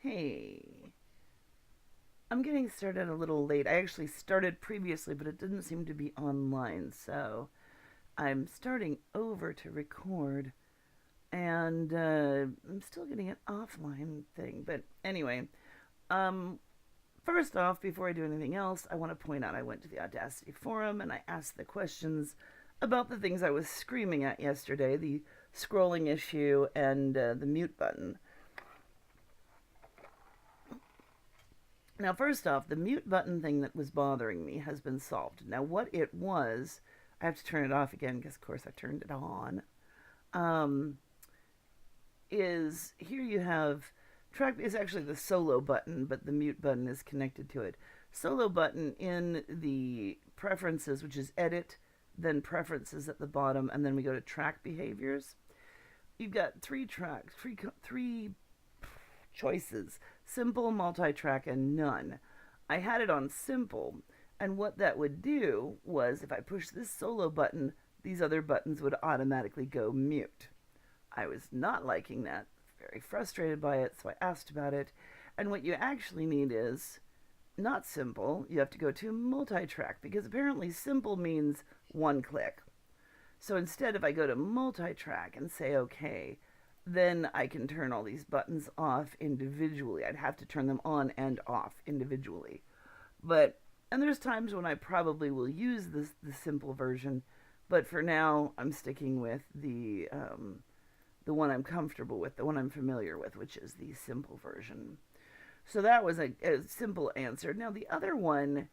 Hey, I'm getting started a little late. I actually started previously, but it didn't seem to be online, so I'm starting over to record, and I'm still getting an offline thing. But anyway, um, first off, before I do anything else, I want to point out I went to the Audacity forum and I asked the questions about the things I was screaming at yesterday, the scrolling issue and the mute button. Now, first off, the mute button thing that was bothering me has been solved. Now, what it was, I have to turn it off again because, of course, I turned it on. Um, is here you have track is actually the solo button, but the mute button is connected to it. Solo button in the preferences, which is edit, then preferences at the bottom, and then we go to track behaviors. You've got three choices: simple, multi-track, and none. I had it on simple, and what that would do was if I push this solo button, these other buttons would automatically go mute. I was not liking that, very frustrated by it, so I asked about it. And what you actually need is not simple, you have to go to multi-track, because apparently simple means one click. So instead, if I go to multi-track and say okay, then I can turn all these buttons off individually. I'd have to turn them on and off individually. And there's times when I probably will use the simple version, but for now, I'm sticking with the one I'm comfortable with, the one I'm familiar with, which is the simple version. So that was a simple answer. Now, the other one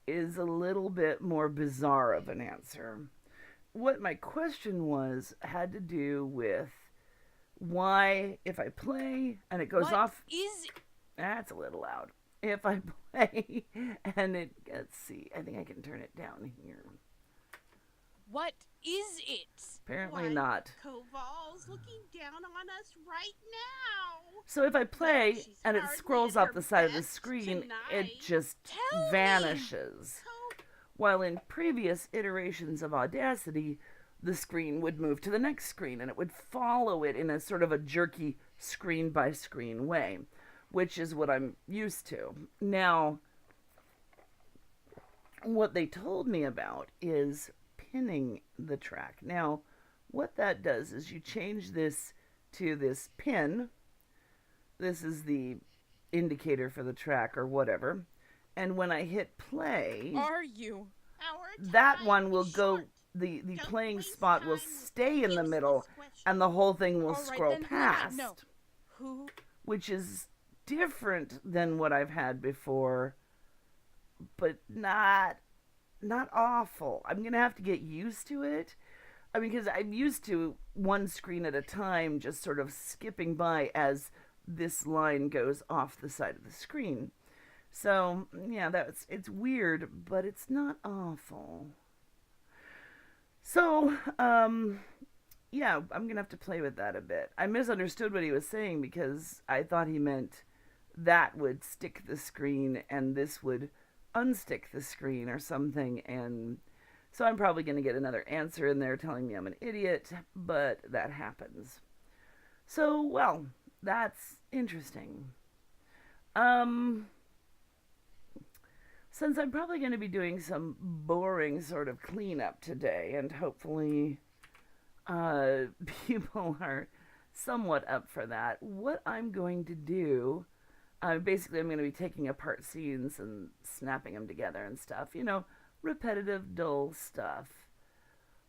is a little bit more bizarre of an answer. What my question was had to do with why, if I play and it goes What off. is it? That's a little loud. If I play and it. Let's see. I think I can turn it down here. What is it? Apparently Why, not. Koval's looking down on us right now. So if I play She's and it hardly scrolls at off her the side of the best screen, tonight. it just Tell vanishes. Co- While in previous iterations of Audacity, the screen would move to the next screen and it would follow it in a sort of a jerky screen by screen way, which is what I'm used to. Now, what they told me about is pinning the track. Now, what that does is you change this to this pin. This is the indicator for the track or whatever. And when I hit play, Are you? Our that time one will is go, short. the Don't playing waste spot will time with stay in the useless middle questions. and the whole thing will All right, scroll then, past. No. Who? Which is different than what I've had before, but not awful. I'm gonna have to get used to it. I mean, because I'm used to one screen at a time, just sort of skipping by as this line goes off the side of the screen. So yeah, it's weird, but it's not awful. So yeah, I'm gonna have to play with that a bit. I misunderstood what he was saying because I thought he meant that would stick the screen and this would unstick the screen or something, and so I'm probably going to get another answer in there telling me I'm an idiot, but that happens. So, well, that's interesting. Um, since I'm probably going to be doing some boring sort of cleanup today, and hopefully people are somewhat up for that, what I'm going to do, basically, I'm going to be taking apart scenes and snapping them together and stuff. You know, repetitive, dull stuff.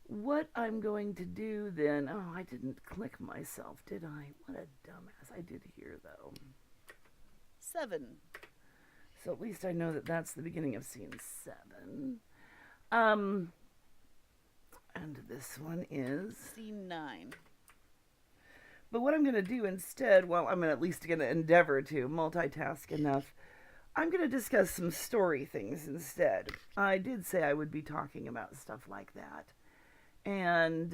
What I'm going to do then. Oh, I didn't click myself, did I? What a dumbass. I did here, though. 7. So at least I know that that's the beginning of scene 7. And this one is Scene 9. But what I'm going to do instead, well, I'm at least going to endeavor to multitask enough. I'm going to discuss some story things instead. I did say I would be talking about stuff like that. And,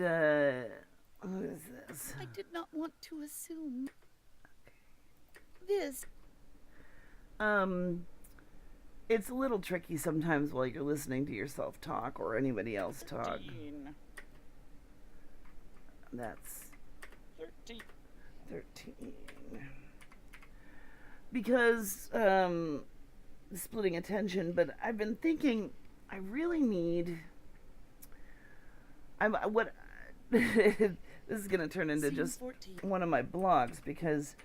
what is this? I did not want to assume. This. It's a little tricky sometimes while you're listening to yourself talk or anybody else talk. 13. That's 13. 13. because splitting attention. But I've been thinking I really need. I'm what. This is going to turn into Scene just 14. one of my blogs, because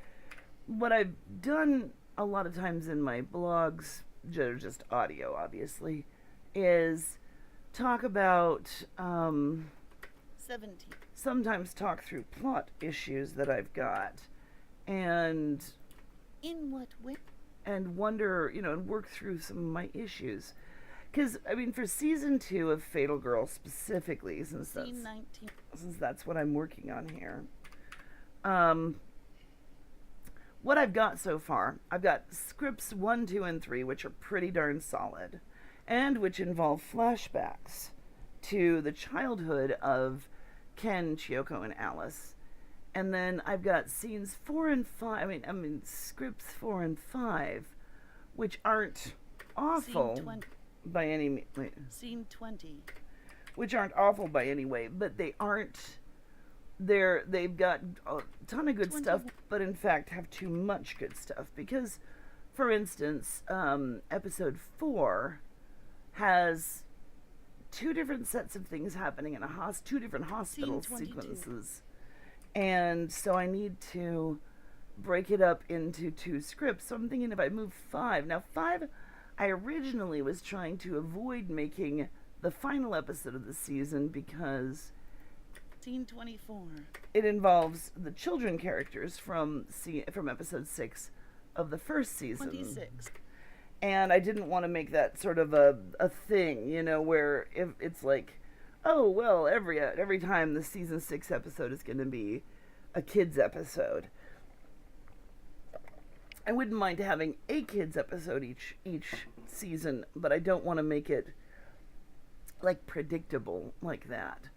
what I've done a lot of times in my blogs, just audio obviously, is talk about 17. sometimes talk through plot issues that I've got, and In what way? wonder, and work through some of my issues. Because, I mean, for season 2 of Fatal Girl specifically, since Scene 19. that's what I'm working on here, what I've got so far, I've got scripts 1, 2, and 3, which are pretty darn solid, and which involve flashbacks to the childhood of Ken, Chiyoko, and Alice. And then I've got scenes 4 and 5, I mean scripts 4 and 5, which aren't awful Scene 20. by any Scene 20. which aren't awful by any way, but they aren't. They've got a ton of good stuff, but in fact have too much good stuff. Because, for instance, episode 4 has 2 different sets of things happening in two different hospital Scene 22. sequences, and so I need to break it up into 2 scripts. So I'm thinking if I move 5 now, 5 I originally was trying to avoid making the final episode of the season because Scene 24. it involves the children characters from episode 6 of the first season. 26. And I didn't want to make that sort of a thing, where if it's like, oh well, every time the season 6 episode is going to be a kids episode. I wouldn't mind having a kids episode each season, but I don't want to make it like predictable like that.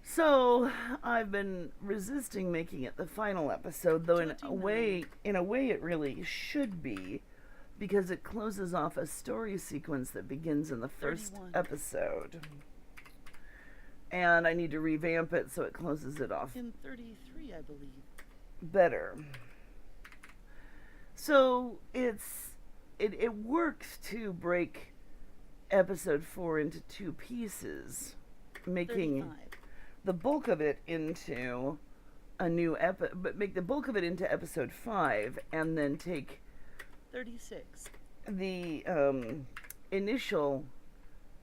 So I've been resisting making it the final episode, though in a way it really should be, because it closes off a story sequence that begins in the first 31. episode. And I need to revamp it so it closes it off In 33, I believe. better. So it works to break episode 4 into 2 pieces, making 35. the bulk of it into make the bulk of it into episode 5, and then take 36. the initial.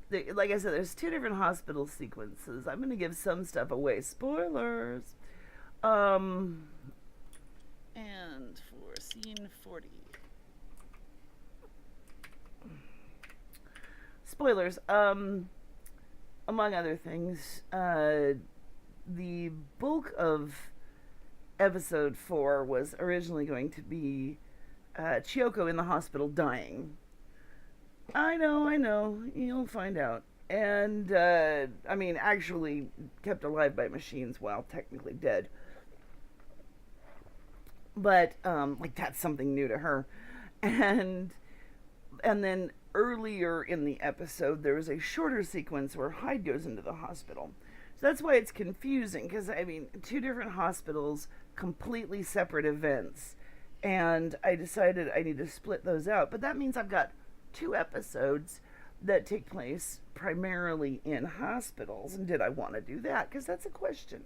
Like I said, there's 2 different hospital sequences. I'm going to give some stuff away. Spoilers. And for scene 40. Spoilers. Among other things, the bulk of episode 4 was originally going to be Chiyoko in the hospital dying. I know, you'll find out. And, actually kept alive by machines while technically dead. But, that's something new to her. And then earlier in the episode, there was a shorter sequence where Hyde goes into the hospital. So that's why it's confusing, because, 2 different hospitals, completely separate events. And I decided I need to split those out. But that means I've got 2 episodes that take place primarily in hospitals. And did I want to do that? Because that's a question.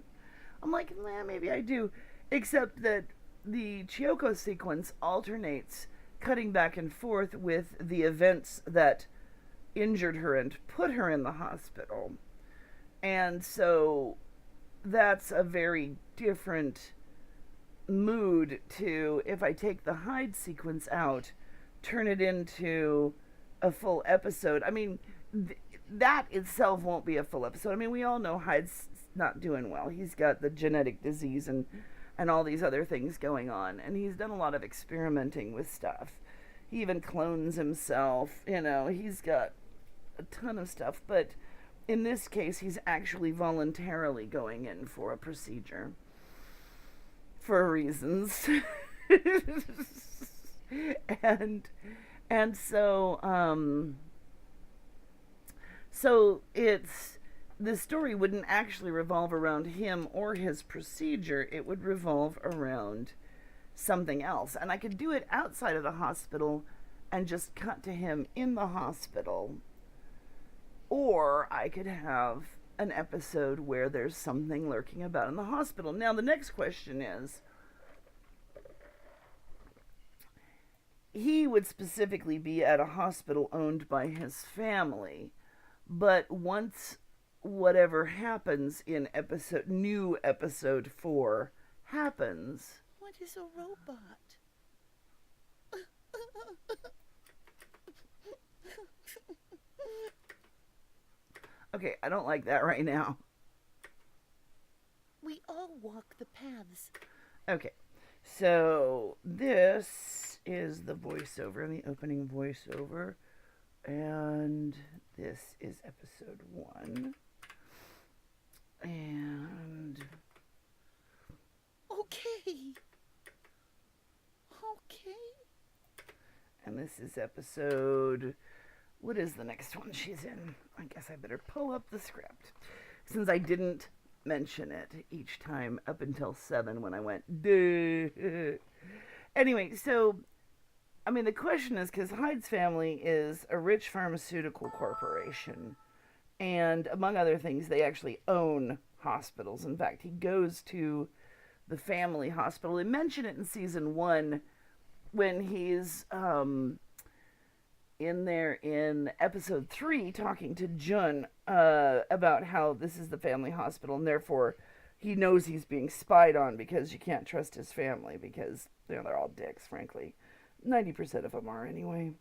I'm like, maybe I do. Except that the Chiyoko sequence alternates cutting back and forth with the events that injured her and put her in the hospital. And so that's a very different mood to, if I take the Hyde sequence out, turn it into a full episode. That itself won't be a full episode. We all know Hyde's not doing well. He's got the genetic disease and all these other things going on. And he's done a lot of experimenting with stuff. He even clones himself. He's got a ton of stuff. But in this case, he's actually voluntarily going in for a procedure. For reasons. and so, so the story wouldn't actually revolve around him or his procedure. It would revolve around something else. And I could do it outside of the hospital and just cut to him in the hospital. Or I could have an episode where there's something lurking about in the hospital. Now, the next question is, he would specifically be at a hospital owned by his family, but once whatever happens in new episode 4 happens. What is a robot? Okay, I don't like that right now. We all walk the paths. Okay, so this is the voiceover, the opening voiceover, and this is episode 1. And Okay. and this is episode, what is the next one she's in? I guess I better pull up the script, since I didn't mention it each time up until 7 when I went, duh. Anyway, so, I mean, the question is, because Hyde's family is a rich pharmaceutical corporation, and among other things, they actually own hospitals. In fact, he goes to the family hospital. They mention it in season 1 when he's in there in episode 3 talking to Jun about how this is the family hospital, and therefore he knows he's being spied on because you can't trust his family because, you know, they're all dicks, frankly. 90% of them are anyway.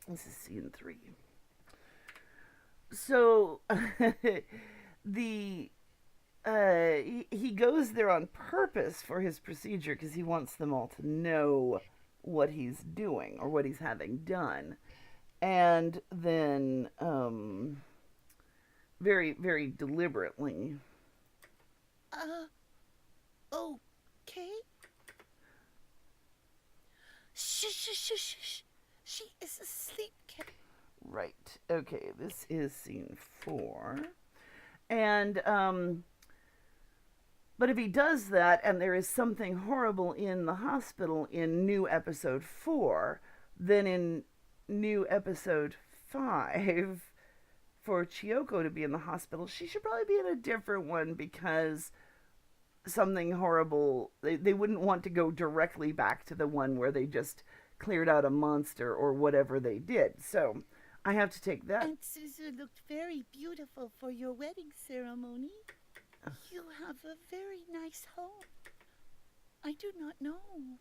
This is scene 3. So he goes there on purpose for his procedure because he wants them all to know what he's doing or what he's having done. And then, very, very deliberately. Okay? Shh. She is asleep, Captain. Right. Okay, this is scene 4. And, but if he does that and there is something horrible in the hospital in new episode 4, then in new episode 5, for Chiyoko to be in the hospital, she should probably be in a different one because something horrible, they wouldn't want to go directly back to the one where they just cleared out a monster or whatever they did. So I have to take that. Aunt Suzu looked very beautiful for your wedding ceremony. You have a very nice home. I do not know.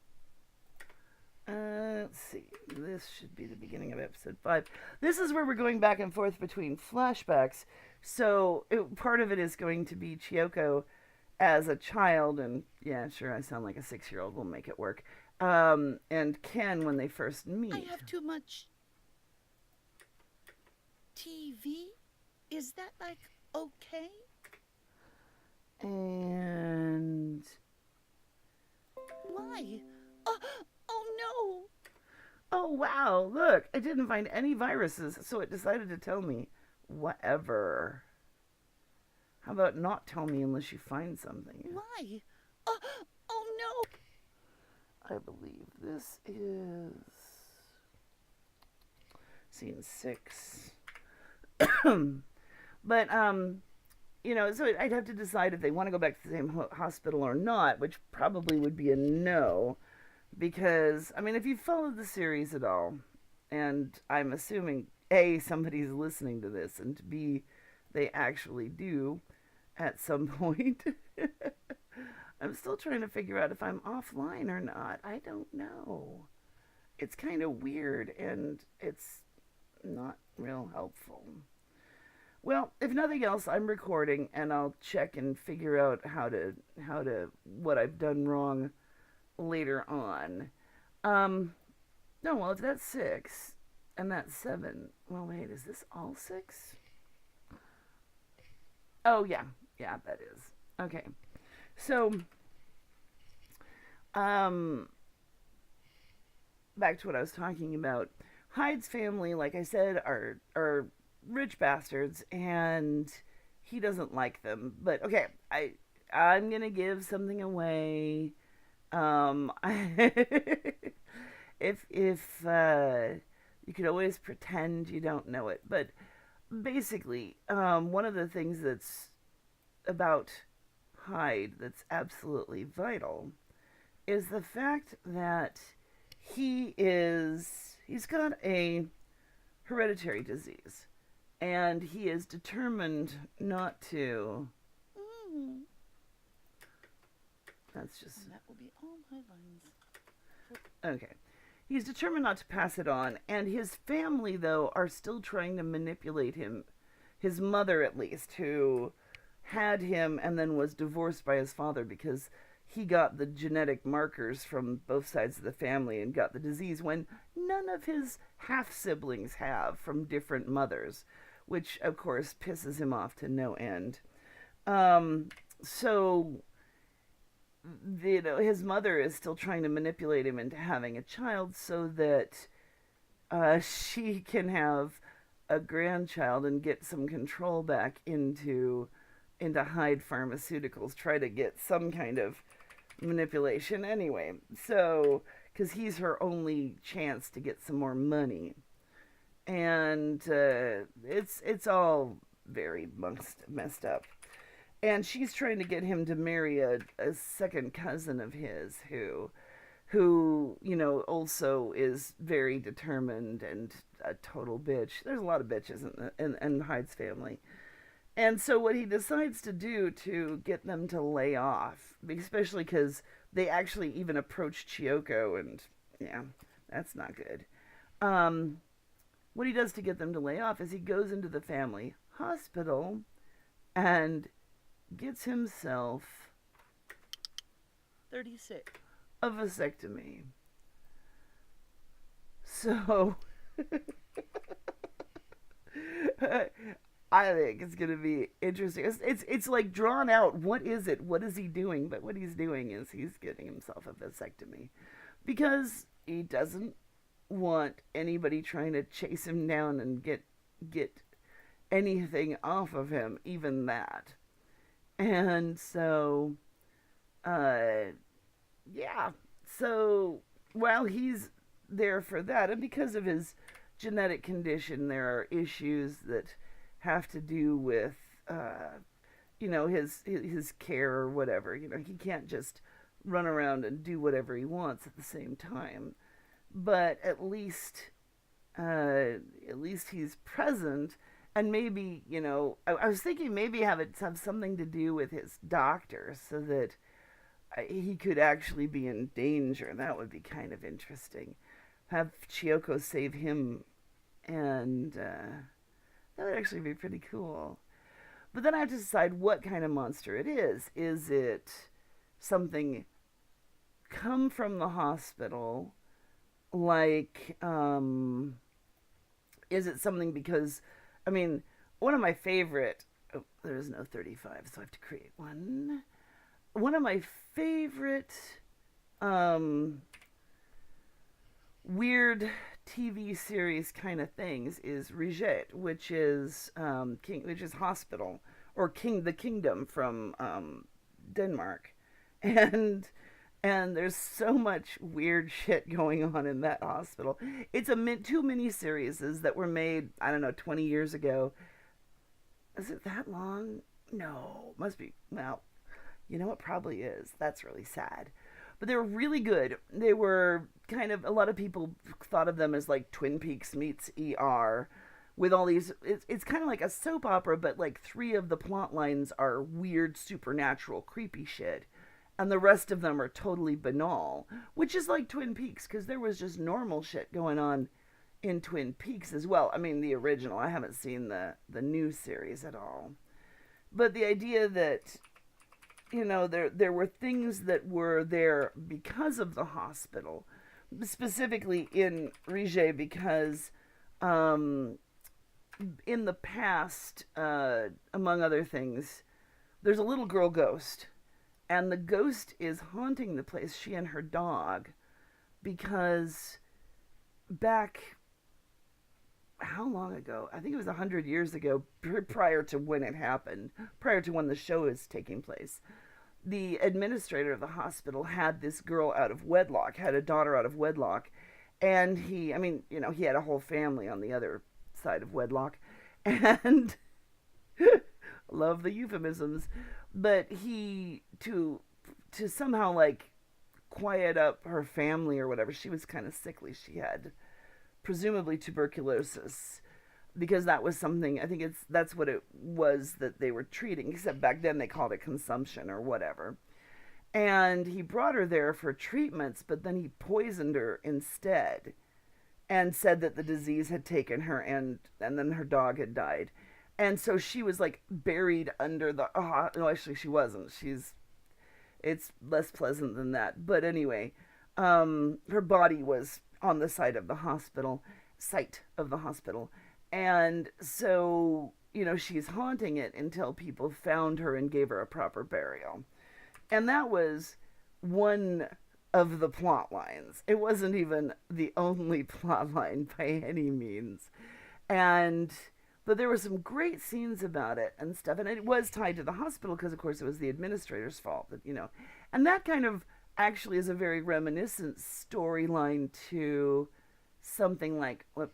Let's see. This should be the beginning of episode 5. This is where we're going back and forth between flashbacks. So part of it is going to be Chiyoko as a child, and yeah, sure, I sound like a 6-year-old. We'll make it work. And Ken when they first meet. I have too much TV? Is that, like, okay? And Why? Oh no! oh wow, look, I didn't find any viruses, so it decided to tell me. Whatever. How about not tell me unless you find something? Why? Oh no! I believe this is scene 6. But you know, so I'd have to decide if they want to go back to the same hospital or not, which probably would be a no, because I mean, if you followed the series at all, and I'm assuming A, somebody's listening to this, and B, they actually do at some point. I'm still trying to figure out if I'm offline or not. I don't know. It's kind of weird, and it's not real helpful. Well, if nothing else, I'm recording, and I'll check and figure out what I've done wrong later on. No, well, if that's 6 and that's 7, well, wait, is this all 6? Oh yeah, that is. Okay, so back to what I was talking about. Hyde's family, like I said, are rich bastards, and he doesn't like them. But okay, I'm gonna give something away. Um, if you could always pretend you don't know it, but basically, one of the things that's about Hyde that's absolutely vital is the fact that he's got a hereditary disease, and he is determined not to. Mm. That's just And that will be all my lines. okay. He's determined not to pass it on, and his family, though, are still trying to manipulate him. His mother, at least, who had him and then was divorced by his father because he got the genetic markers from both sides of the family and got the disease when none of his half siblings have from different mothers, which, of course, pisses him off to no end. So his mother is still trying to manipulate him into having a child so that she can have a grandchild and get some control back into Hyde Pharmaceuticals, try to get some kind of manipulation anyway. So, because he's her only chance to get some more money, and it's all very messed up. And she's trying to get him to marry a second cousin of his who also is very determined and a total bitch. There's a lot of bitches in Hyde's family. And so what he decides to do to get them to lay off, especially because they actually even approached Chiyoko, and yeah, that's not good. Um, what he does to get them to lay off is he goes into the family hospital and gets himself 36. a vasectomy. So I think it's gonna be interesting. It's like drawn out. What is it? What is he doing? But what he's doing is he's getting himself a vasectomy because he doesn't want anybody trying to chase him down and get anything off of him, even that. And so, uh, yeah. So while he's there for that, and because of his genetic condition, there are issues that have to do with his care or whatever. He can't just run around and do whatever he wants at the same time. But at least he's present, and maybe I was thinking maybe have something to do with his doctor so that he could actually be in danger. That would be kind of interesting. Have Chiyoko save him, and that would actually be pretty cool. But then I have to decide what kind of monster it is. Is it something come from the hospital? Like, is it something because, I mean, one of my favorite, oh, there is no 35, so I have to create one. One of my favorite, weird TV series kind of things is Rejet, which is which is hospital or the kingdom from Denmark, and there's so much weird shit going on in that hospital. It's two miniseries that were made, I don't know, 20 years ago. Is it that long? No, must be. Well, it probably is. That's really sad. But they were really good. They were kind of, a lot of people thought of them as like Twin Peaks meets ER, with all these, it's kind of like a soap opera, but like 3 of the plot lines are weird, supernatural, creepy shit. And the rest of them are totally banal, which is like Twin Peaks, because there was just normal shit going on in Twin Peaks as well. I mean, the original. I haven't seen the new series at all. But the idea that there were things that were there because of the hospital, specifically in Rige, because in the past, among other things, there's a little girl ghost, and the ghost is haunting the place, she and her dog, because back, how long ago? I think it was 100 years ago, prior to when it happened, prior to when the show is taking place. The administrator of the hospital had this girl out of wedlock, had a daughter out of wedlock, and he, I mean, he had a whole family on the other side of wedlock, and love the euphemisms, but he to somehow like quiet up her family or whatever. She was kind of sickly. She had presumably tuberculosis because that was something, I think that's what it was that they were treating, except back then they called it consumption or whatever. And he brought her there for treatments, but then he poisoned her instead and said that the disease had taken her, and then her dog had died. And so she was like buried under the no, actually she wasn't. It's less pleasant than that. But anyway, her body was on the site of the hospital. And so, she's haunting it until people found her and gave her a proper burial. And that was one of the plot lines. It wasn't even the only plot line by any means. And but there were some great scenes about it and stuff, and it was tied to the hospital because of course it was the administrator's fault that. And that kind of actually is a very reminiscent storyline to something like I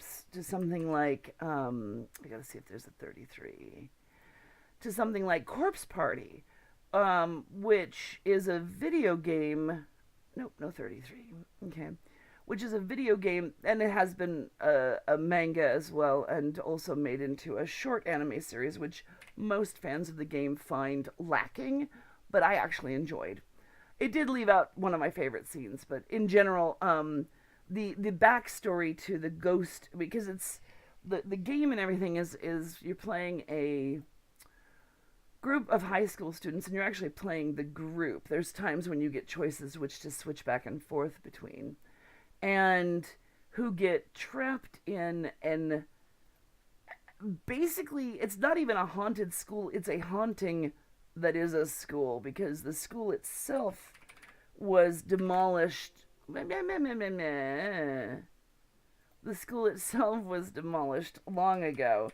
gotta see if there's a 33, to something like Corpse Party, which is a video game. Nope, no 33. Okay. Which is a video game, and it has been a manga as well, and also made into a short anime series, which most fans of the game find lacking, but I actually enjoyed. It did leave out one of my favorite scenes, but in general, the backstory to the ghost, because it's the game and everything is you're playing a group of high school students, and you're actually playing the group. There's times when you get choices which to switch back and forth between, and who get trapped in and basically it's not even a haunted school, it's a haunting that is a school, because the school itself was demolished. The school itself was demolished long ago,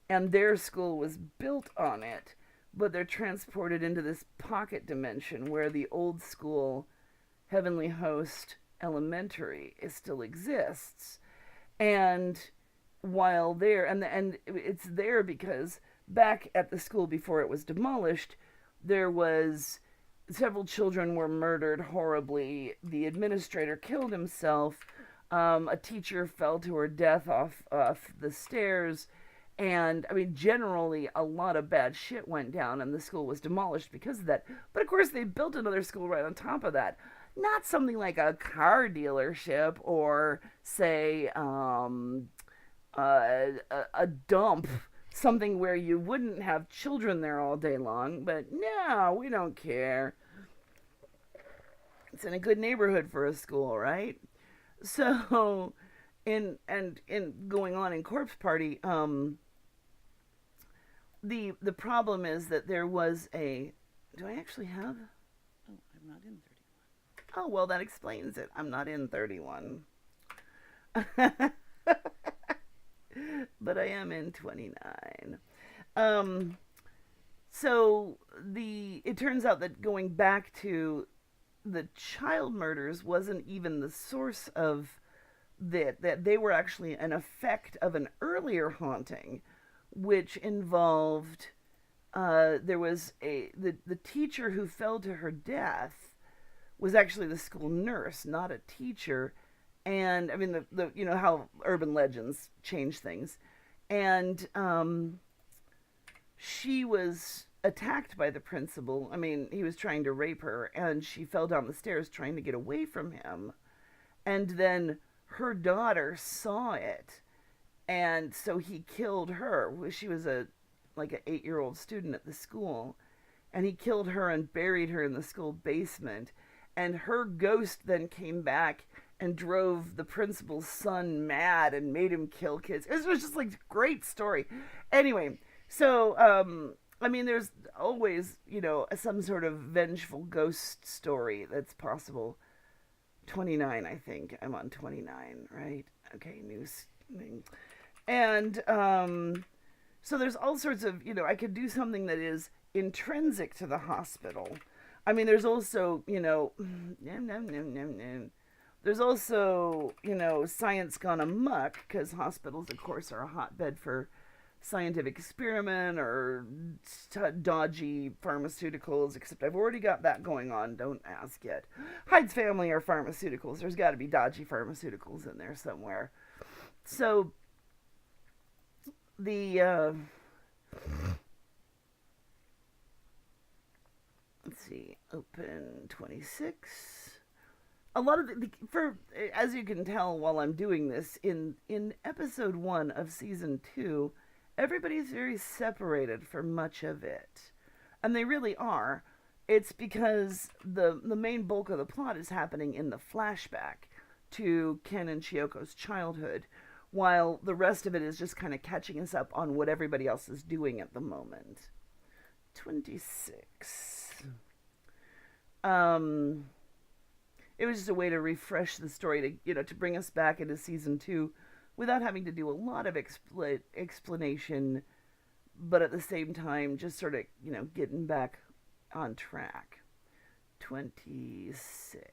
and their school was built on it, but they're transported into this pocket dimension where the old school Heavenly Host Elementary still exists. And while there, and it's there because back at the school before it was demolished, there was several children were murdered horribly. The administrator killed himself. A teacher fell to her death off the stairs. And, I mean, generally, a lot of bad shit went down, and the school was demolished because of that. But, of course, they built another school right on top of that. Not something like a car dealership or, say, a dump. Something where you wouldn't have children there all day long. But, no, we don't care. It's in a good neighborhood for a school, right? So, in going on in Corpse Party, the problem is that there was a. Do I actually have? Oh, I'm not in 31. Oh, well, that explains it. I'm not in 31. But I am in 29. So it turns out that going back to the child murders wasn't even the source of that they were actually an effect of an earlier haunting, which involved there was the teacher who fell to her death was actually the school nurse, not a teacher. And I mean the how urban legends change things, and she was attacked by the principal. I mean, he was trying to rape her, and she fell down the stairs trying to get away from him, and then her daughter saw it, and so he killed her. She was like an 8-year-old student at the school, and he killed her and buried her in the school basement. And her ghost then came back and drove the principal's son mad and made him kill kids. It was just like a great story. Anyway, so I mean, there's always some sort of vengeful ghost story that's possible. 29, I think. I'm on 29, right? Okay, news. And so there's all sorts of, I could do something that is intrinsic to the hospital. I mean, there's also, no, no, no, no, no. There's also, science gone amok because hospitals, of course, are a hotbed for scientific experiment or dodgy pharmaceuticals, except I've already got that going on. Don't ask yet. Hyde's family are pharmaceuticals. There's got to be dodgy pharmaceuticals in there somewhere. So the let's see, open 26. A lot of for as you can tell while I'm doing this in episode 1 of season 2, everybody's very separated for much of it, and they really are. It's because the main bulk of the plot is happening in the flashback to Ken and Chiyoko's childhood, while the rest of it is just kind of catching us up on what everybody else is doing at the moment. 26. It was just a way to refresh the story to bring us back into season 2 without having to do a lot of explanation, but at the same time just sort of getting back on track. 26.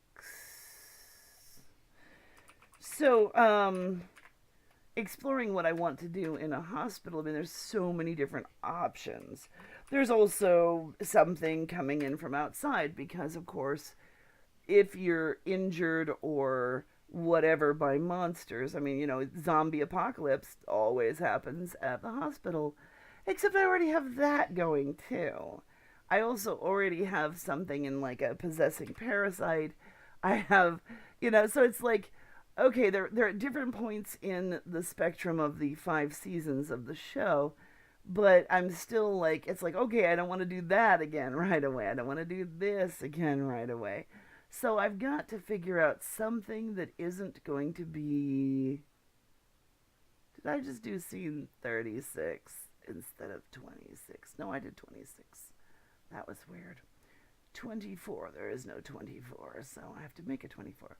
So exploring what I want to do in a hospital, I mean, there's so many different options. There's also something coming in from outside because, of course, if you're injured or whatever by monsters, I mean, zombie apocalypse always happens at the hospital. Except I already have that going too. I also already have something in like a possessing parasite. I have, so it's like, okay, they're at different points in the spectrum of the 5 seasons of the show, but I'm still like, it's like, okay, I don't want to do that again right away. I don't want to do this again right away. So I've got to figure out something that isn't going to be... Did I just do scene 36 instead of 26? No, I did 26. That was weird. 24. There is no 24, so I have to make a 24.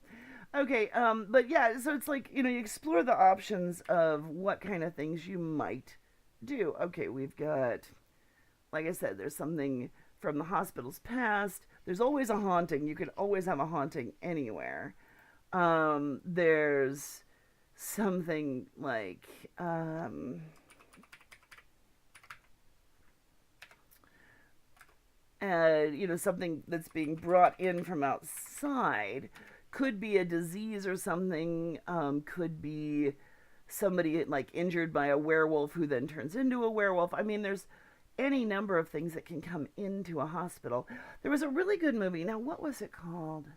Okay, but yeah, so it's like, you explore the options of what kind of things you might do. Okay, we've got, like I said, there's something from the hospital's past. There's always a haunting. You could always have a haunting anywhere. There's something like, something that's being brought in from outside. Could be a disease or something. Could be somebody like injured by a werewolf who then turns into a werewolf. I mean, there's any number of things that can come into a hospital. There was a really good movie. Now, what was it called?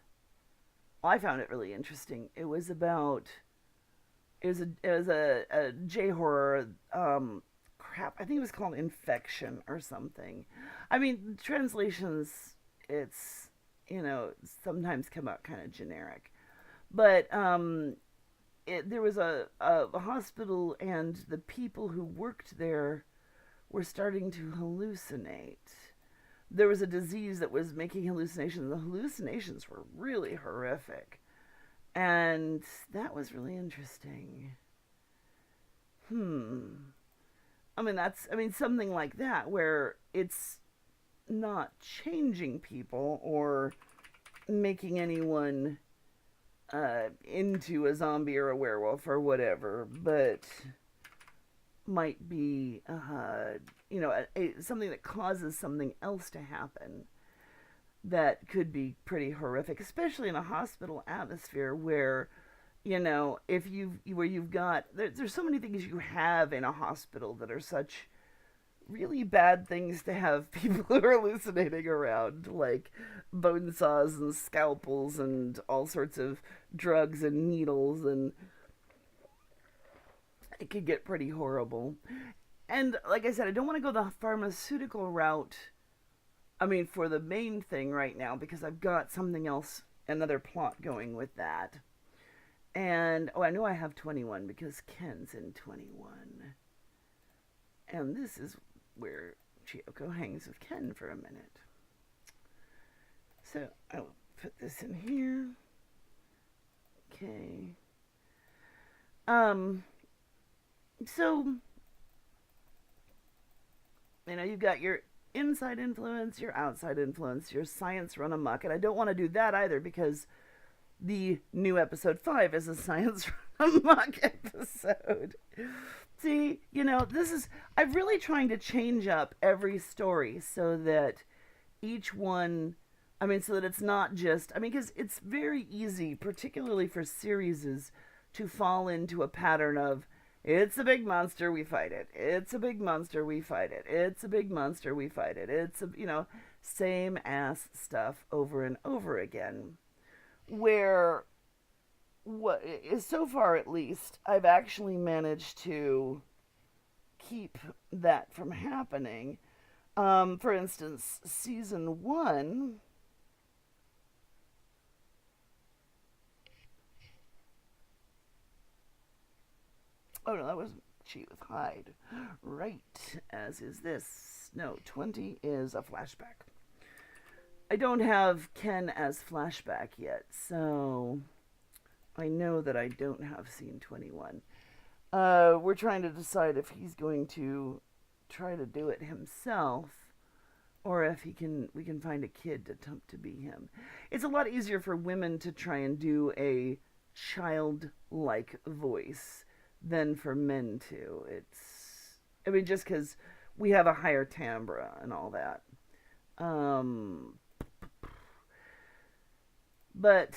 Well, I found it really interesting. It was about... It was a J horror. Crap. I think it was called Infection or something. I mean, translations, it's, sometimes come out kind of generic. But there was a hospital, and the people who worked there were starting to hallucinate. There was a disease that was making hallucinations. The hallucinations were really horrific. And that was really interesting. Something like that, where it's not changing people or making anyone into a zombie or a werewolf or whatever, but might be, something that causes something else to happen that could be pretty horrific, especially in a hospital atmosphere where, if you've got, there's so many things you have in a hospital that are such really bad things to have people who are hallucinating around, like bone saws and scalpels and all sorts of drugs and needles, and it could get pretty horrible. And like I said, I don't want to go the pharmaceutical route, for the main thing right now, because I've got something else, another plot going with that. And, I know I have 21 because Ken's in 21. And this is where Chiyoko hangs with Ken for a minute. So, I'll put this in here. Okay. So, you've got your inside influence, your outside influence, your science run amok. And I don't want to do that either because the new episode 5 is a science run amok episode. See, this is, I'm really trying to change up every story so that each one, so that it's not just, because it's very easy, particularly for series, to fall into a pattern of, it's a big monster, we fight it. It's a big monster, we fight it. It's a big monster, we fight it. It's same ass stuff over and over again. Where, what is so far at least, I've actually managed to keep that from happening. For instance, season 1. Oh no, that was She with Hyde. Right, as is this. No, 20 is a flashback. I don't have Ken as flashback yet, so I know that I don't have scene 21. We're trying to decide if he's going to try to do it himself or if we can find a kid to attempt to be him. It's a lot easier for women to try and do a childlike voice than for men to. Just because we have a higher timbre and all that. But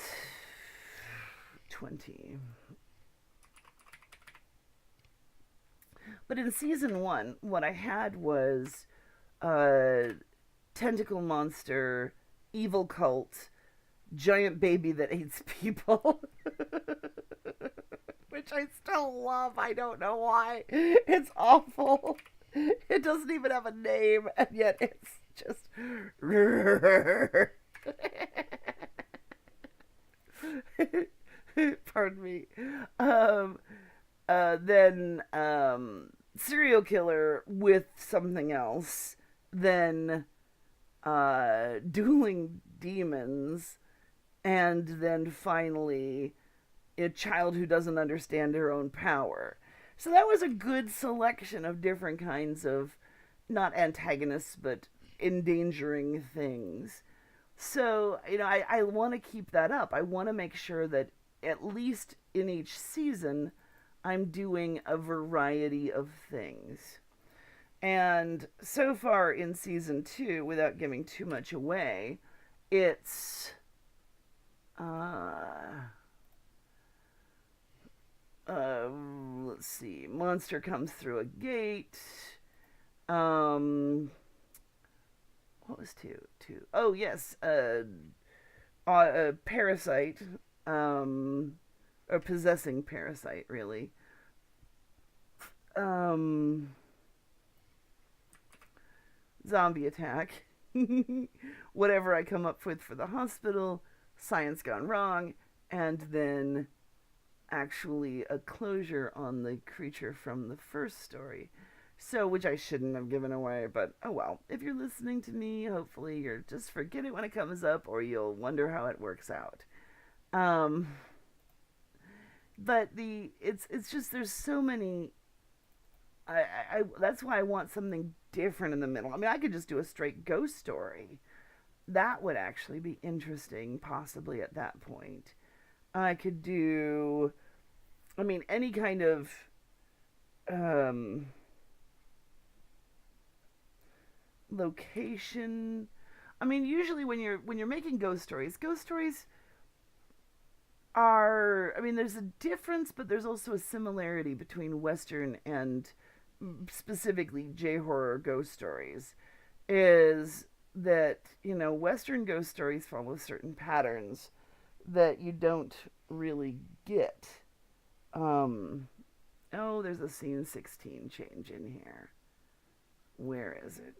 20. But in season 1, what I had was tentacle monster, evil cult, giant baby that eats people. Which I still love. I don't know why. It's awful. It doesn't even have a name, and yet it's just. Pardon me. Then serial killer with something else. Then dueling demons. And then finally a child who doesn't understand her own power. So that was a good selection of different kinds of, not antagonists, but endangering things. So, I want to keep that up. I want to make sure that at least in each season, I'm doing a variety of things. And so far in season 2, without giving too much away, it's let's see. Monster comes through a gate. What was 2? 2. Oh, yes. Parasite. Or possessing parasite, really. Zombie attack. Whatever I come up with for the hospital. Science gone wrong. And then actually a closure on the creature from the first story. So, which I shouldn't have given away, but oh well. If you're listening to me, hopefully you'll just forget it when it comes up, or you'll wonder how it works out. But it's just there's so many. I that's why I want something different in the middle. I could just do a straight ghost story. That would actually be interesting, possibly at that point. I could do, any kind of, location. Usually when you're making ghost stories are, there's a difference, but there's also a similarity between Western and specifically J-horror ghost stories. Is that, Western ghost stories follow certain patterns that you don't really get. There's a scene 16 change in here. Where is it?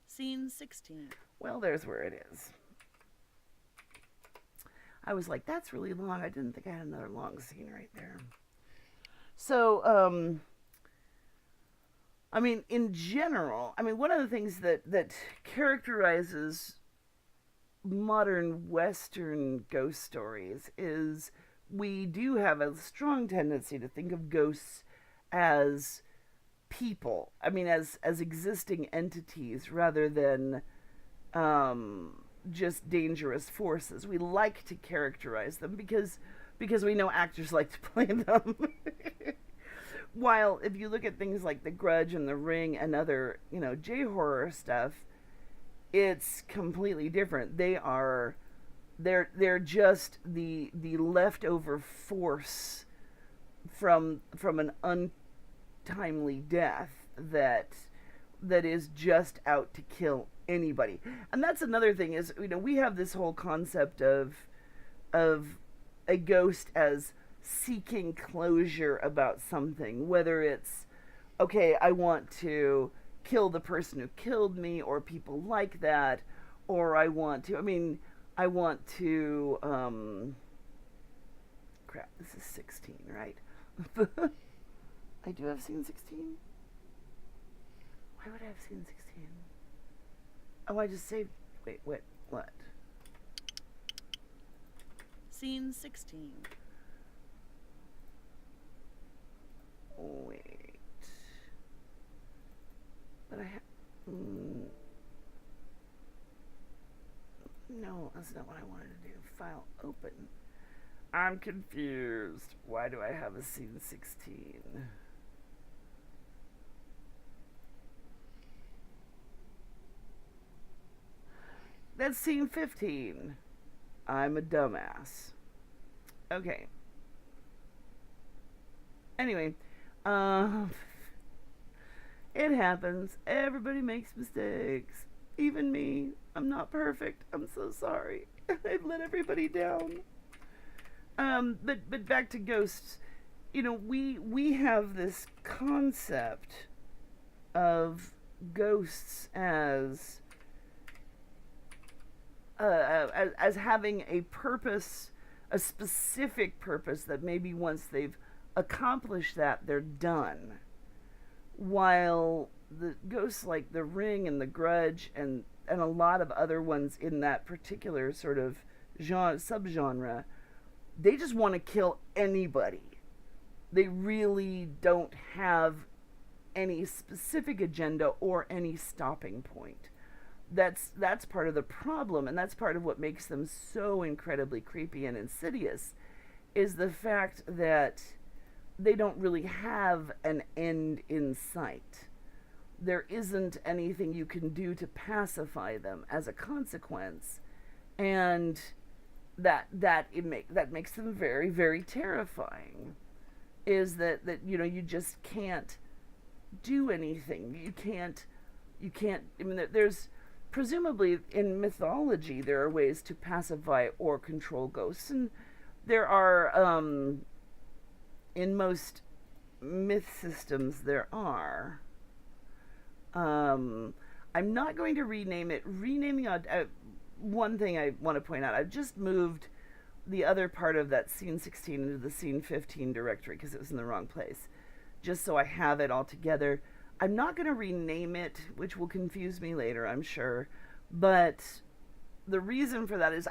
Scene 16. Well, there's where it is. I was like, that's really long. I didn't think I had another long scene right there. So, in general, one of the things that characterizes modern Western ghost stories is we do have a strong tendency to think of ghosts as people. I mean, as existing entities rather than just dangerous forces. We like to characterize them because we know actors like to play them. While if you look at things like The Grudge and The Ring and other, J horror stuff, it's completely different. They're just the leftover force from an untimely death that is just out to kill anybody. And that's another thing is, we have this whole concept of a ghost as seeking closure about something, whether it's, okay, I want to kill the person who killed me, or people like that, or I want to crap, this is 16, right? I do have scene 16. Why would I have scene 16? Oh, I just saved. Wait, what? Scene 16. Wait. But I have. No, that's not what I wanted to do. File open. I'm confused. Why do I have a scene 16? That's scene 15. I'm a dumbass. Okay. Anyway, it happens. Everybody makes mistakes. Even me. I'm not perfect. I'm so sorry. I've let everybody down. But back to ghosts. We have this concept of ghosts as having a purpose, a specific purpose that maybe once they've accomplished that, they're done. While the ghosts like The Ring and The Grudge and a lot of other ones in that particular sort of subgenre, they just want to kill anybody. They really don't have any specific agenda or any stopping point. That's part of the problem, and that's part of what makes them so incredibly creepy and insidious, is the fact that they don't really have an end in sight. There isn't anything you can do to pacify them as a consequence, and that makes them very, very terrifying. Is that you just can't do anything. You can't. I mean, there's presumably in mythology there are ways to pacify or control ghosts, and there are in most myth systems there are. I'm not going to rename it. Renaming one thing I want to point out, I've just moved the other part of that scene 16 into the scene 15 directory because it was in the wrong place, just so I have it all together. I'm not going to rename it, which will confuse me later, I'm sure, but the reason for that is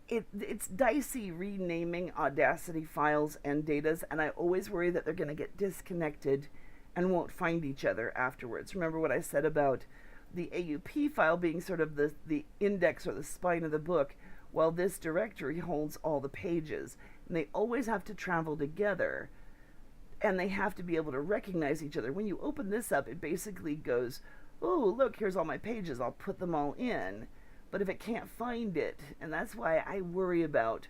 it's dicey renaming Audacity files and datas, and I always worry that they're going to get disconnected and won't find each other afterwards. Remember what I said about the AUP file being sort of the index or the spine of the book, while this directory holds all the pages, and they always have to travel together, and they have to be able to recognize each other. When you open this up, it basically goes, oh, look, here's all my pages, I'll put them all in. But if it can't find it, and that's why I worry about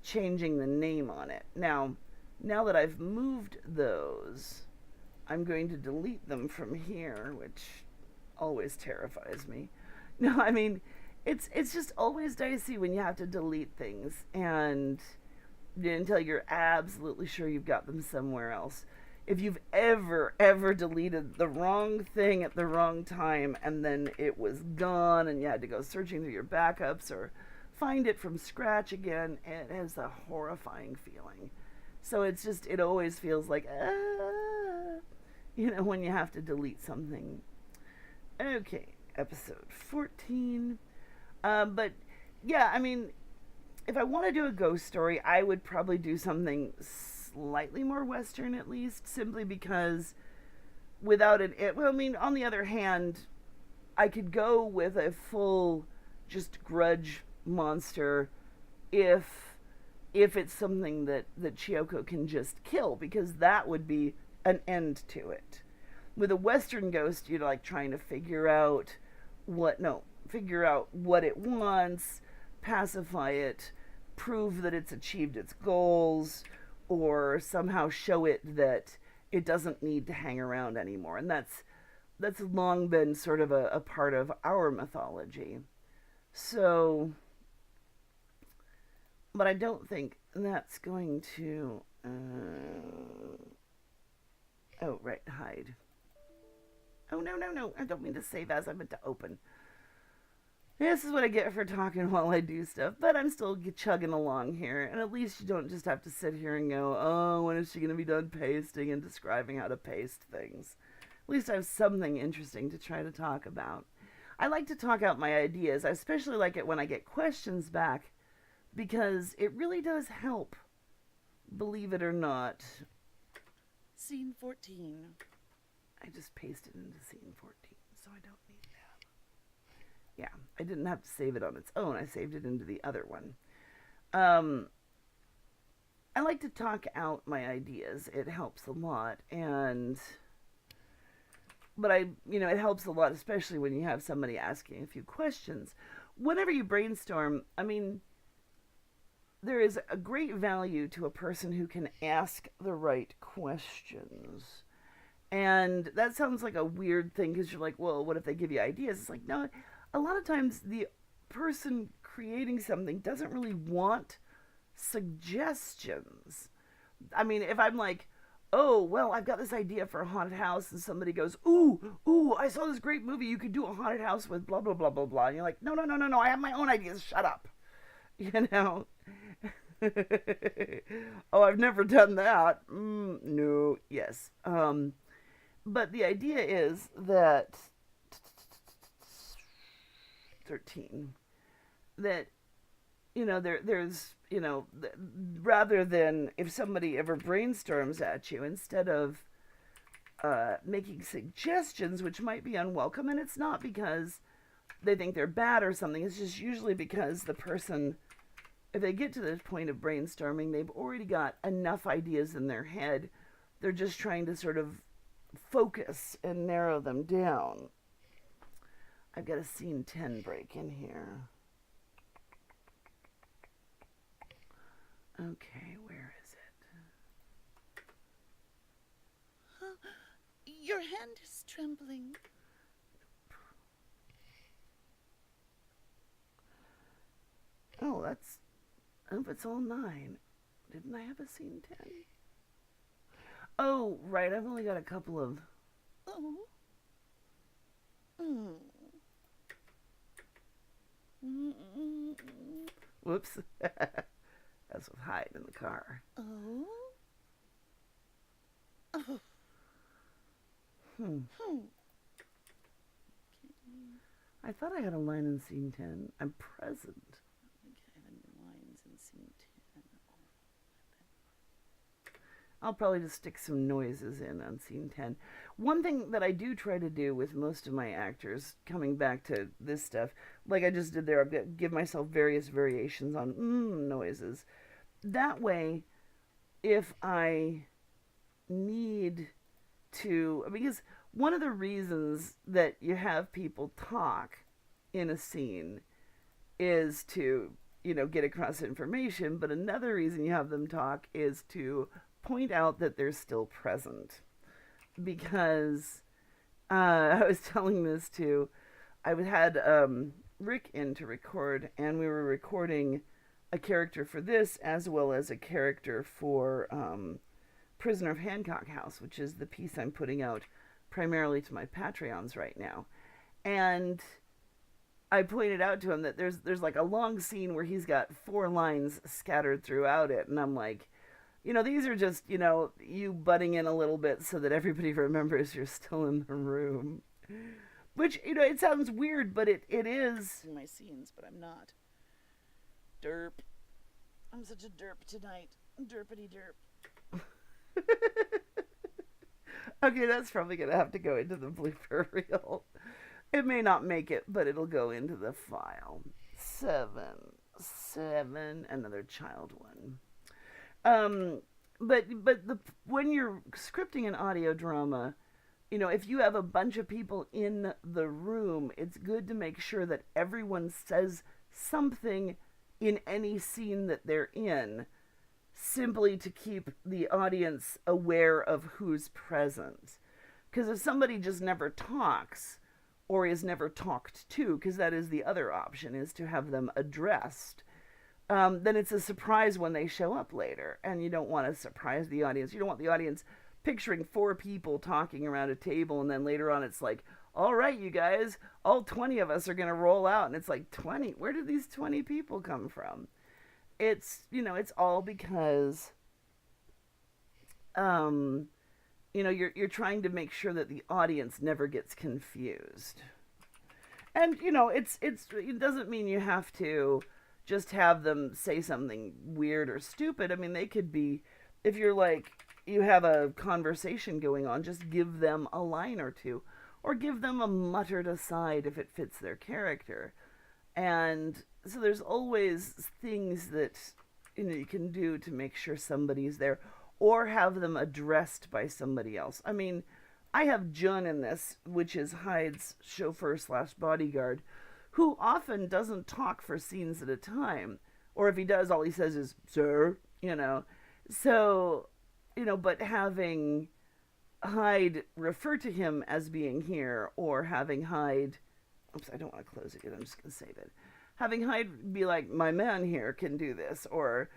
changing the name on it. Now that I've moved those, I'm going to delete them from here, which always terrifies me. No, I mean, it's just always dicey when you have to delete things, and until you're absolutely sure you've got them somewhere else. If you've ever deleted the wrong thing at the wrong time and then it was gone and you had to go searching through your backups or find it from scratch again, it is a horrifying feeling. So it always feels like, when you have to delete something. Okay, episode 14. But yeah, I mean, if I want to do a ghost story, I would probably do something slightly more Western, at least, simply because without it, well, I mean, on the other hand, I could go with a full just grudge monster if it's something that Chiyoko can just kill, because that would be an end to it. With a Western ghost, you're like trying to figure out what it wants, pacify it, prove that it's achieved its goals, or somehow show it that it doesn't need to hang around anymore. And that's long been sort of a part of our mythology. So, but I don't think that's going to. Oh, right, Hyde. Oh, no. I don't mean to save as, I meant to open. This is what I get for talking while I do stuff, but I'm still chugging along here, and at least you don't just have to sit here and go, oh, when is she going to be done pasting and describing how to paste things? At least I have something interesting to try to talk about. I like to talk out my ideas. I especially like it when I get questions back, because it really does help, believe it or not. Scene 14. I just pasted into scene 14, so I don't need that. Yeah, I didn't have to save it on its own. I saved it into the other one. I like to talk out my ideas. It helps a lot, but it helps a lot, especially when you have somebody asking a few questions. Whenever you brainstorm, I mean, there is a great value to a person who can ask the right questions. And that sounds like a weird thing, because you're like, well, what if they give you ideas? It's like, no, a lot of times the person creating something doesn't really want suggestions. I mean, if I'm like, oh, well, I've got this idea for a haunted house, and somebody goes, ooh, I saw this great movie, you could do a haunted house with blah, blah, blah, blah, blah. And you're like, no, I have my own ideas, shut up. You know? Oh, I've never done that. No, yes. But the idea is that 13, that, there's, rather than if somebody ever brainstorms at you, instead of making suggestions, which might be unwelcome, and it's not because they think they're bad or something, it's just usually because the person, if they get to this point of brainstorming, they've already got enough ideas in their head. They're just trying to sort of focus and narrow them down. I've got a scene 10 break in here. Okay, where is it? Your hand is trembling. Oh, it's all 9. Didn't I have a scene 10? Oh, right, I've only got a couple of... Oh. Mm. Whoops. That's with Hyde in the car. Oh. Oh. Hmm. Hmm. I thought I had a line in scene 10. I'm present. I think I have any lines in scene 10. I'll probably just stick some noises in on scene 10. One thing that I do try to do with most of my actors, coming back to this stuff, like I just did there, I've got to give myself various variations on noises. That way, if I need to, because one of the reasons that you have people talk in a scene is to, get across information, but another reason you have them talk is to point out that they're still present. Because I was telling this to, I had Rick in to record, and we were recording a character for this as well as a character for Prisoner of Hancock House, which is the piece I'm putting out primarily to my Patreons right now. And I pointed out to him that there's like a long scene where he's got 4 lines scattered throughout it, and I'm like, these are just, you butting in a little bit so that everybody remembers you're still in the room. Which, it sounds weird, but it is. In my scenes, but I'm not. Derp. I'm such a derp tonight. Derpity derp. Okay, that's probably gonna have to go into the blooper reel. It may not make it, but it'll go into the file. Seven, another child one. Um, but when you're scripting an audio drama, if you have a bunch of people in the room, it's good to make sure that everyone says something in any scene that they're in, simply to keep the audience aware of who's present. Because if somebody just never talks, or is never talked to, because that is the other option, is to have them addressed, then it's a surprise when they show up later. And you don't want to surprise the audience. You don't want the audience picturing four people talking around a table, and then later on it's like, all right, you guys, all 20 of us are going to roll out. And it's like, 20? Where did these 20 people come from? It's all because, you're trying to make sure that the audience never gets confused. And, it doesn't mean you have to just have them say something weird or stupid. I mean, they could be, if you're like, you have a conversation going on, just give them a line or two, or give them a muttered aside if it fits their character. And so there's always things that you can do to make sure somebody's there, or have them addressed by somebody else. I mean, I have Jun in this, which is Hyde's chauffeur slash bodyguard, who often doesn't talk for scenes at a time. Or if he does, all he says is, sir, So, but having Hyde refer to him as being here, or having Hyde, oops, I don't want to close it yet, I'm just going to save it. Having Hyde be like, my man here can do this, or,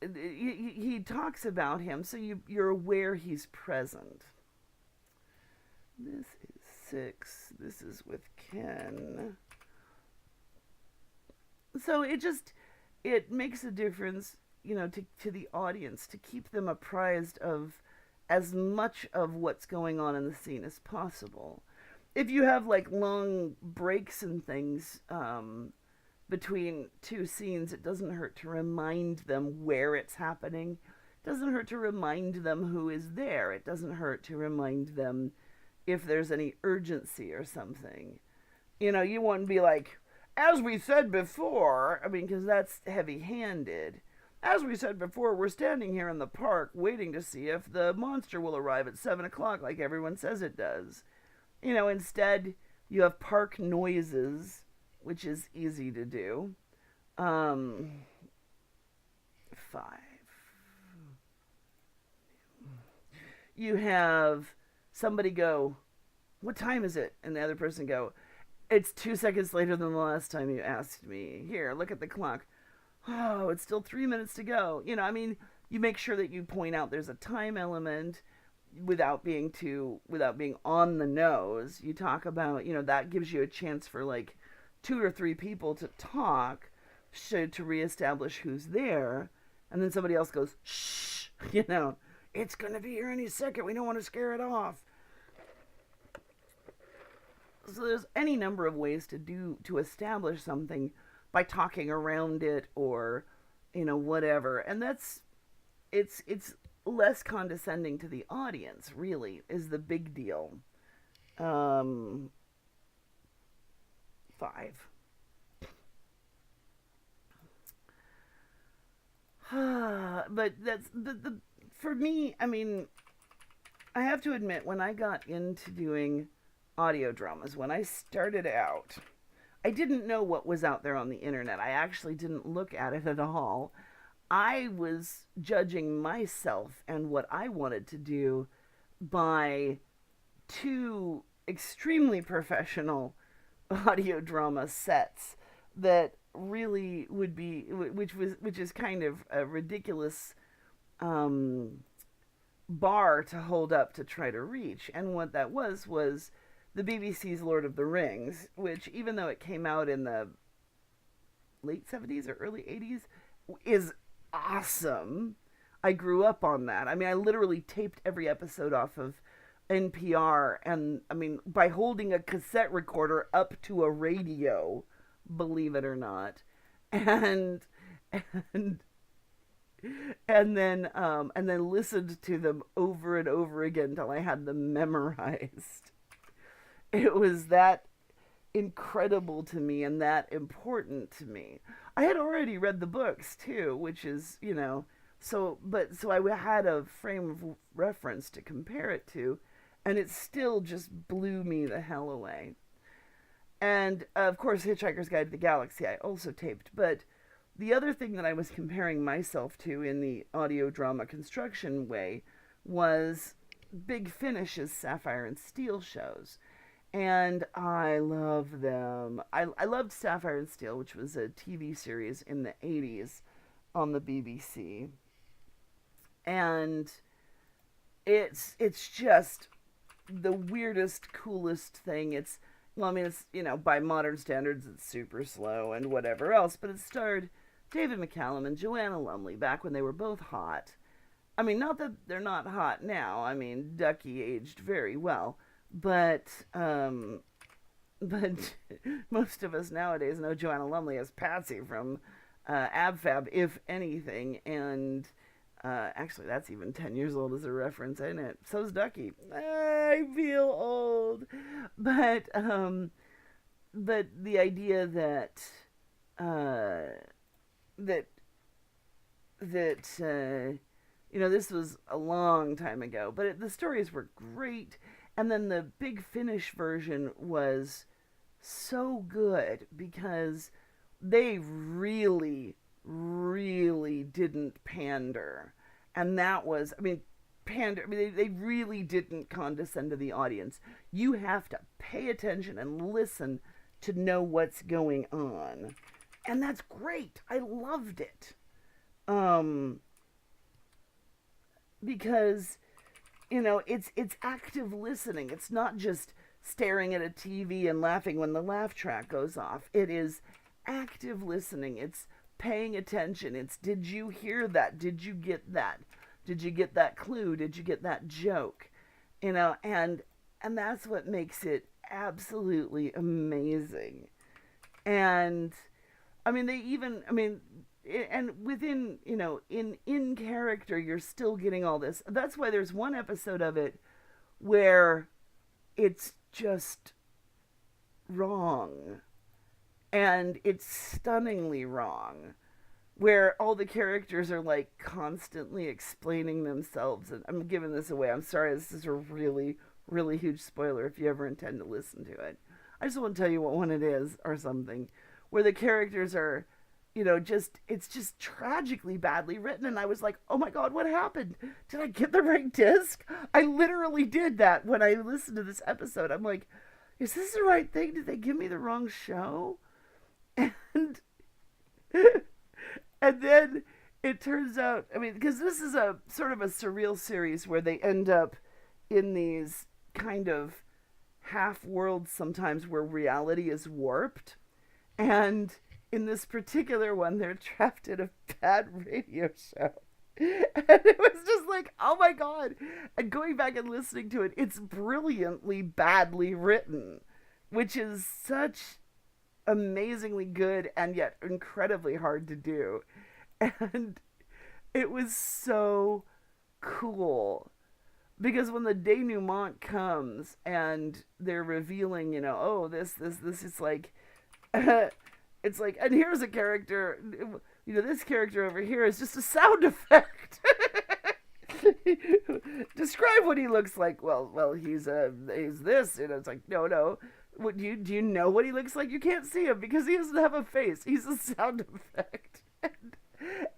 he talks about him, so you're aware he's present. This is 6. This is with Ken. So it makes a difference, to the audience, to keep them apprised of as much of what's going on in the scene as possible. If you have like long breaks and things between two scenes, it doesn't hurt to remind them where it's happening. It doesn't hurt to remind them who is there. It doesn't hurt to remind them if there's any urgency or something. You wouldn't be like, as we said before, I mean, because that's heavy-handed. As we said before, we're standing here in the park waiting to see if the monster will arrive at 7 o'clock like everyone says it does. Instead, you have park noises, which is easy to do. 5. You have somebody go, what time is it? And the other person go, it's 2 seconds later than the last time you asked me. Here, look at the clock. Oh, it's still 3 minutes to go. You make sure that you point out there's a time element without being on the nose. You talk about, that gives you a chance for like 2 or 3 people to talk, to reestablish who's there. And then somebody else goes, shh, it's going to be here any second. We don't want to scare it off. So there's any number of ways to establish something by talking around it, or, whatever. And it's less condescending to the audience, really, is the big deal. 5. But that's the for me, I mean, I have to admit, when I got into doing audio dramas, when I started out, I didn't know what was out there on the internet. I actually didn't look at it at all. I was judging myself and what I wanted to do by 2 extremely professional audio drama sets that really would be, which is kind of a ridiculous bar to hold up to try to reach. And what that was the BBC's Lord of the Rings, which, even though it came out in the late 70s or early 80s, is awesome. I grew up on that. I mean, I literally taped every episode off of NPR, and I mean, by holding a cassette recorder up to a radio, believe it or not. And and then listened to them over and over again till I had them memorized. It was that incredible to me and that important to me. I had already read the books too, which is, so I had a frame of reference to compare it to, and it still just blew me the hell away. And of course, Hitchhiker's Guide to the Galaxy I also taped, but the other thing that I was comparing myself to in the audio drama construction way was Big Finish's Sapphire and Steel shows. And I love them. I loved Sapphire and Steel, which was a TV series in the 80s on the BBC. And it's just the weirdest, coolest thing. It's, well, I mean, it's, by modern standards, it's super slow and whatever else, but it starred David McCallum and Joanna Lumley back when they were both hot. I mean, not that they're not hot now. I mean, Ducky aged very well, but but most of us nowadays know Joanna Lumley as Patsy from Ab Fab, if anything, and actually, that's even 10 years old as a reference, isn't it? So's Ducky. I feel old. But the idea that, that, this was a long time ago, but the stories were great. And then the Big Finish version was so good because they really, really didn't pander. And that was, they really didn't condescend to the audience. You have to pay attention and listen to know what's going on. And that's great. I loved it. Because, it's active listening. It's not just staring at a TV and laughing when the laugh track goes off. It is active listening. It's paying attention. It's, did you hear that? Did you get that? Did you get that clue? Did you get that joke? And that's what makes it absolutely amazing. And and within, in character, you're still getting all this. That's why there's one episode of it where it's just wrong. And it's stunningly wrong. Where all the characters are like constantly explaining themselves. And I'm giving this away. I'm sorry, this is a really, really huge spoiler if you ever intend to listen to it. I just won't tell you what one it is or something. Where the characters are, it's just tragically badly written. And I was like, oh my God, what happened? Did I get the right disc? I literally did that when I listened to this episode. I'm like, is this the right thing? Did they give me the wrong show? And and then it turns out, because this is a sort of a surreal series where they end up in these kind of half worlds sometimes where reality is warped. And in this particular one, they're trapped in a bad radio show. And it was just like, oh my God. And going back and listening to it, it's brilliantly badly written, which is such amazingly good and yet incredibly hard to do. And it was so cool because when the denouement comes and they're revealing, this, it's like, it's like, and here's a character, this character over here is just a sound effect. Describe what he looks like. Well, he's this, it's like, no. What, do you know what he looks like? You can't see him because he doesn't have a face. He's a sound effect.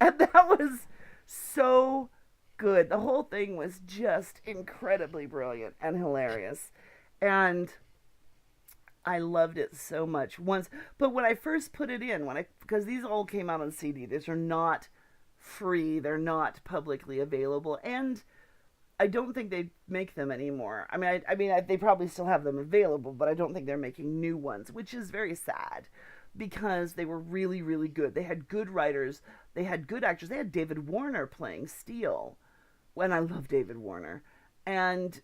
And that was so good. The whole thing was just incredibly brilliant and hilarious. And I loved it so much once. But when I first put it in, because these all came out on CD, these are not free. They're not publicly available. And I don't think they make them anymore. They probably still have them available, but I don't think they're making new ones, which is very sad because they were really, really good. They had good writers. They had good actors. They had David Warner playing Steel, and I love David Warner. And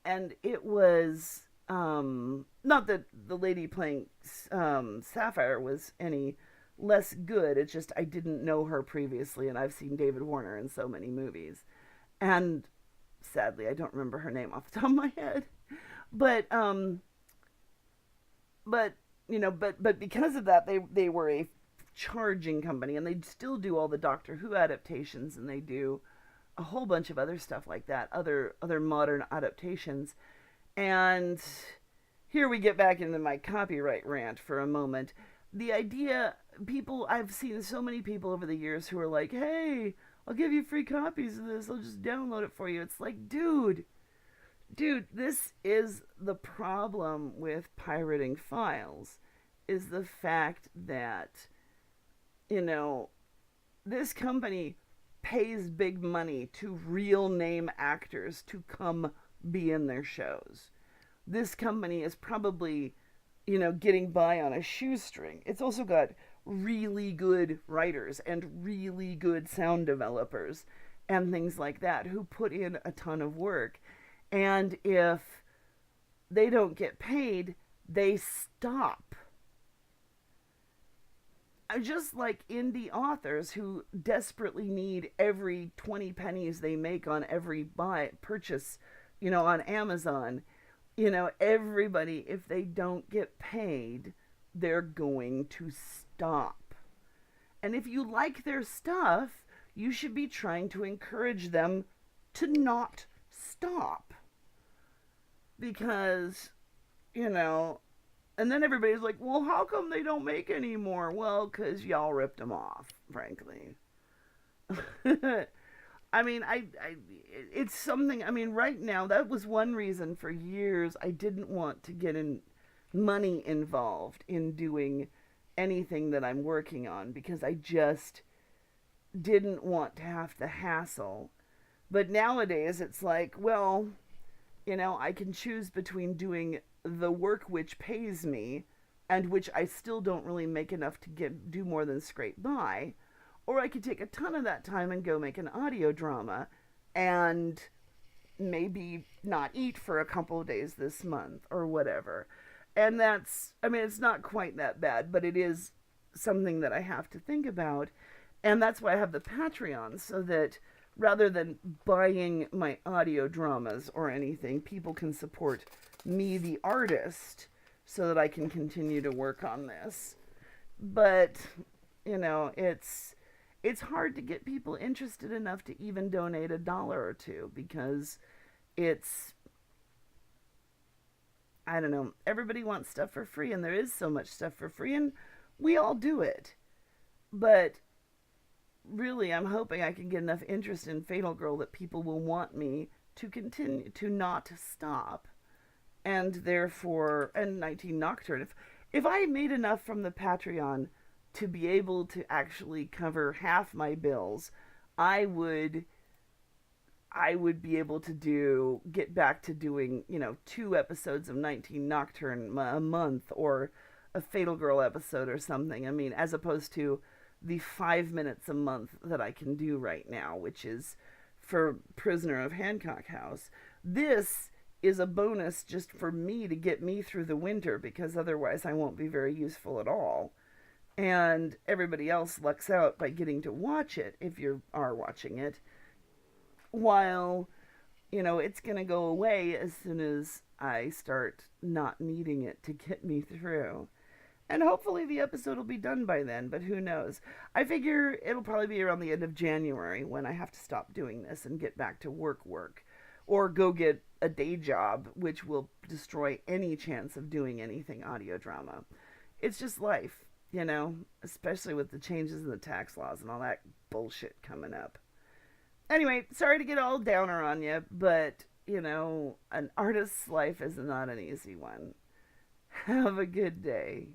it was, not that the lady playing Sapphire was any less good. It's just I didn't know her previously, and I've seen David Warner in so many movies. And sadly, I don't remember her name off the top of my head. But but but because of that, they were a charging company, and they still do all the Doctor Who adaptations, and they do a whole bunch of other stuff like that, other modern adaptations. And here we get back into my copyright rant for a moment. The idea, people, I've seen so many people over the years who are like, hey, I'll give you free copies of this, I'll just download it for you. It's like, dude, this is the problem with pirating files, is the fact that, you know, this company pays big money to real name actors to come be in their shows. This company is probably, getting by on a shoestring. It's also got really good writers and really good sound developers and things like that who put in a ton of work. And if they don't get paid, they stop. Just like indie authors who desperately need every 20 pennies they make on every purchase, on Amazon. Everybody, if they don't get paid, they're going to stop. And if you like their stuff, you should be trying to encourage them to not stop. Because, and then everybody's like, well, how come they don't make any more? Well, because y'all ripped them off, frankly. I mean, it's something, right now, that was one reason for years I didn't want to get money involved in doing anything that I'm working on, because I just didn't want to have the hassle. But nowadays, it's like, well, I can choose between doing the work which pays me and which I still don't really make enough to do more than scrape by, or I could take a ton of that time and go make an audio drama and maybe not eat for a couple of days this month or whatever. And it's not quite that bad, but it is something that I have to think about. And that's why I have the Patreon, so that rather than buying my audio dramas or anything, people can support me, the artist, so that I can continue to work on this. But, it's hard to get people interested enough to even donate $1 or $2, because I don't know, everybody wants stuff for free, and there is so much stuff for free, and we all do it. But really, I'm hoping I can get enough interest in Fatal Girl that people will want me to continue to not stop. And therefore, and 19 Nocturne, if I made enough from the Patreon to be able to actually cover half my bills, I would be able to get back to doing, 2 episodes of 19 Nocturne a month, or a Fatal Girl episode or something. As opposed to the 5 minutes a month that I can do right now, which is for Prisoner of Hancock House. This is a bonus just for me to get me through the winter, because otherwise I won't be very useful at all. And everybody else lucks out by getting to watch it, if you are watching it, while, it's going to go away as soon as I start not needing it to get me through. And hopefully the episode will be done by then, but who knows. I figure it'll probably be around the end of January when I have to stop doing this and get back to work. Or go get a day job, which will destroy any chance of doing anything audio drama. It's just life, especially with the changes in the tax laws and all that bullshit coming up. Anyway, sorry to get all downer on you, but, an artist's life is not an easy one. Have a good day.